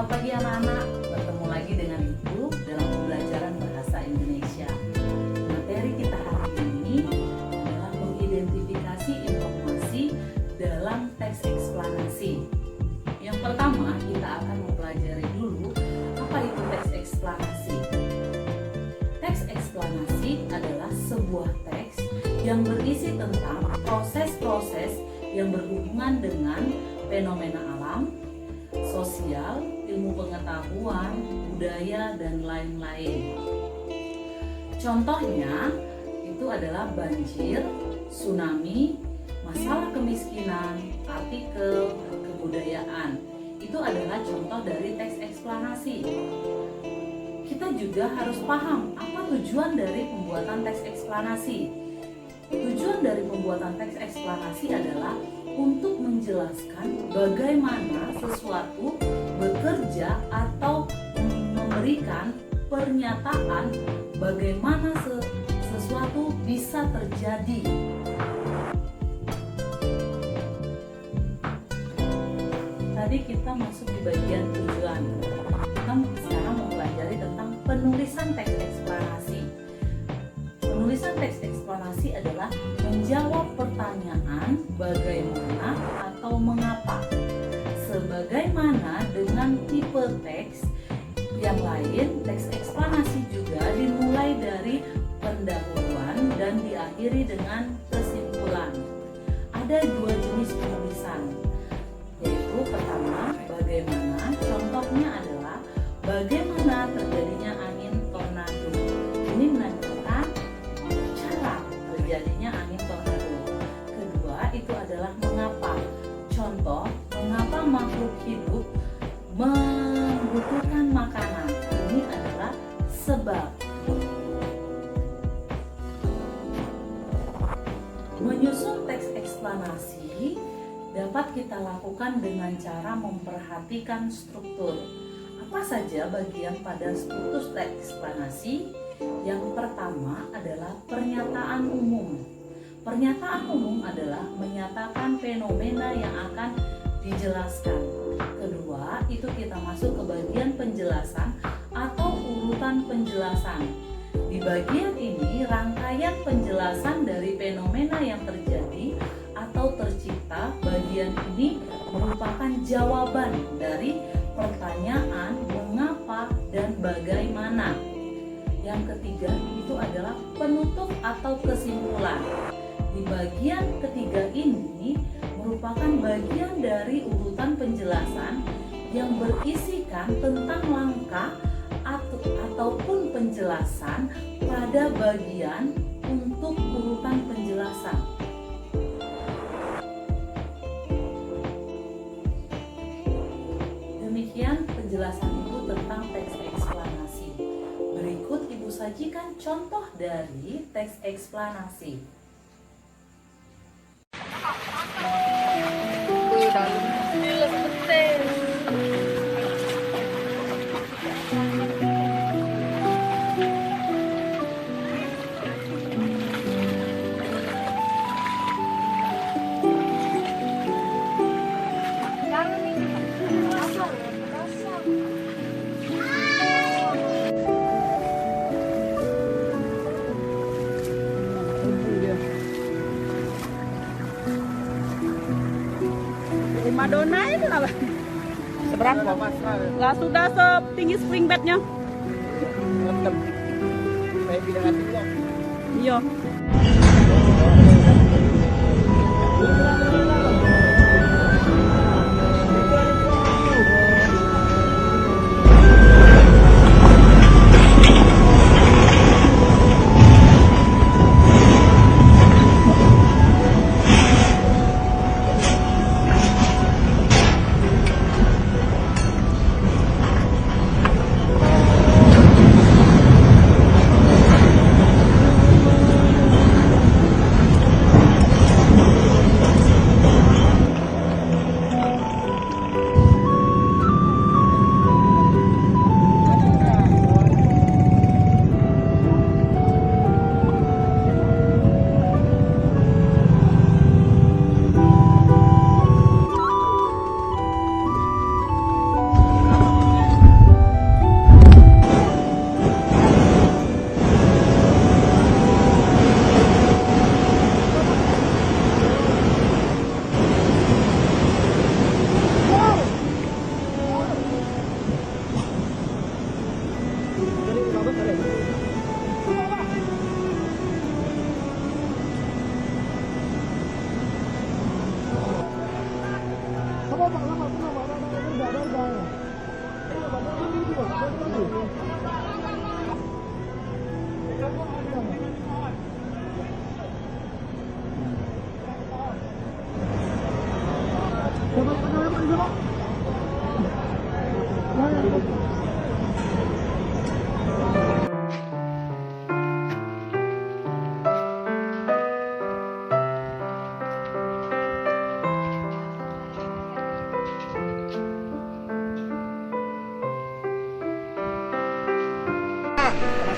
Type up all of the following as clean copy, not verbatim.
Selamat pagi anak-anak, bertemu lagi dengan Ibu dalam pembelajaran bahasa Indonesia. Materi kita hari ini adalah mengidentifikasi informasi dalam teks eksplanasi. Yang pertama, kita akan mempelajari dulu apa itu teks eksplanasi. Teks eksplanasi adalah sebuah teks yang berisi tentang proses-proses yang berhubungan dengan fenomena alam, sosial, ilmu pengetahuan, budaya, dan lain-lain. Contohnya itu adalah banjir, tsunami, masalah kemiskinan, artikel, kebudayaan. Itu adalah contoh dari teks eksplanasi. Kita juga harus paham apa tujuan dari pembuatan teks eksplanasi. Tujuan dari pembuatan teks eksplanasi adalah untuk menjelaskan bagaimana sesuatu bekerja atau memberikan pernyataan bagaimana sesuatu bisa terjadi. Tadi kita masuk di bagian tujuan. Kita sekarang mempelajari tentang penulisan teks eksplanasi. Penulisan teks eksplanasi adalah menjawab pertanyaan bagaimana atau mengapa. Sebagaimana dengan tipe teks yang lain, teks eksplanasi juga dimulai dari pendahuluan dan diakhiri dengan kesimpulan. Ada dua jenis penulisan, yaitu pertama, bagaimana. Contohnya adalah bagaimana terjadinya angin tornado. Ini menandakan cara terjadinya angin tornado. Kedua, itu adalah mengapa. Contoh, mengapa makhluk hidup membutuhkan makanan. Ini adalah sebab. Menyusun teks eksplanasi dapat kita lakukan dengan cara memperhatikan struktur. Apa saja bagian pada struktur teks eksplanasi? Yang pertama adalah pernyataan umum. Pernyataan umum adalah menyatakan fenomena yang akan dijelaskan. Kedua, itu kita masuk ke bagian penjelasan atau urutan penjelasan. Di bagian ini, rangkaian penjelasan dari fenomena yang terjadi atau tercipta. Bagian ini merupakan jawaban dari pertanyaan mengapa dan bagaimana. Yang ketiga itu adalah penutup atau kesimpulan. Di bagian ketiga ini merupakan bagian dari urutan penjelasan yang berisikan tentang langkah ataupun penjelasan pada bagian untuk urutan penjelasan. Demikian penjelasan Ibu tentang teks eksplanasi. Berikut Ibu sajikan contoh dari teks eksplanasi. Madonna itu apa? Seberapa? Lah sudah setinggi spring bednya. Mantap. Saya bilang hatinya. Iya.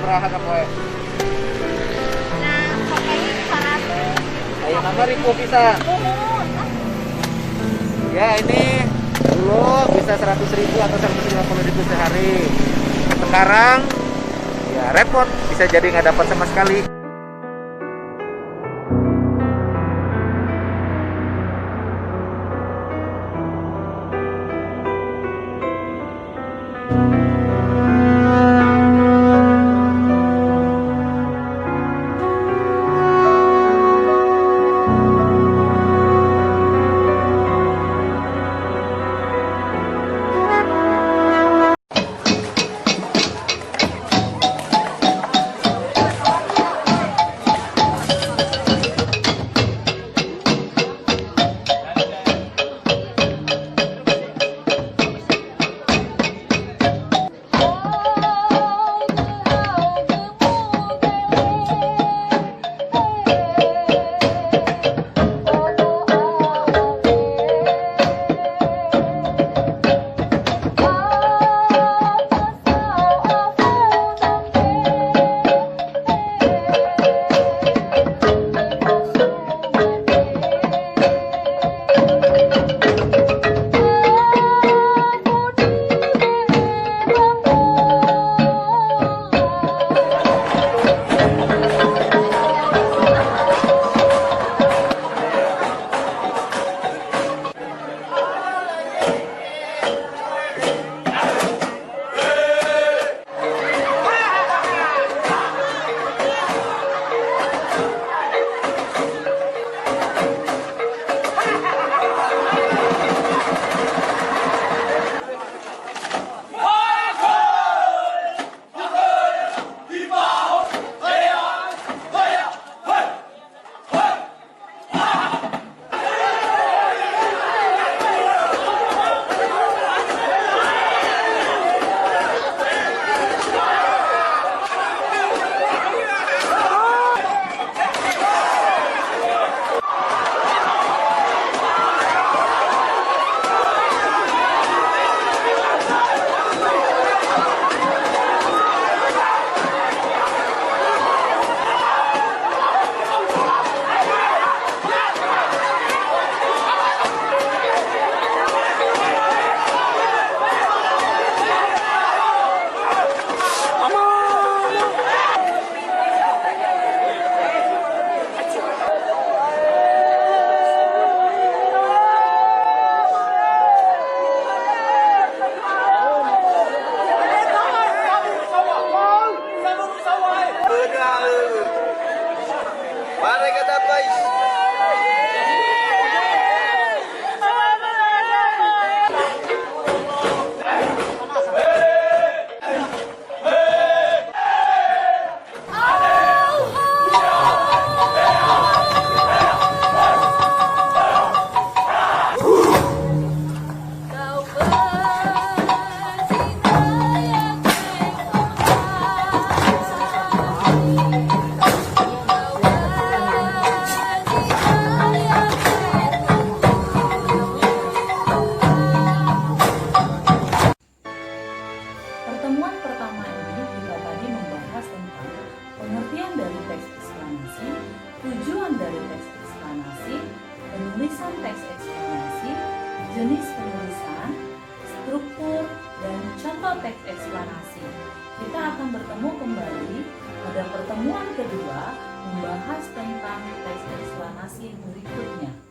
berahan apa ya? Nah, pokoknya 100. Ayo nama ribu bisa. Ya ini dulu bisa 100.000 atau 150.000 sehari. Sekarang ya repot, bisa jadi nggak dapat sama sekali. Pertemuan pertama ini kita tadi membahas tentang pengertian dari teks eksplanasi, tujuan dari teks eksplanasi, penulisan teks eksplanasi, jenis penulisan, struktur, dan contoh teks eksplanasi. Kita akan bertemu kembali pada pertemuan kedua membahas tentang teks eksplanasi berikutnya.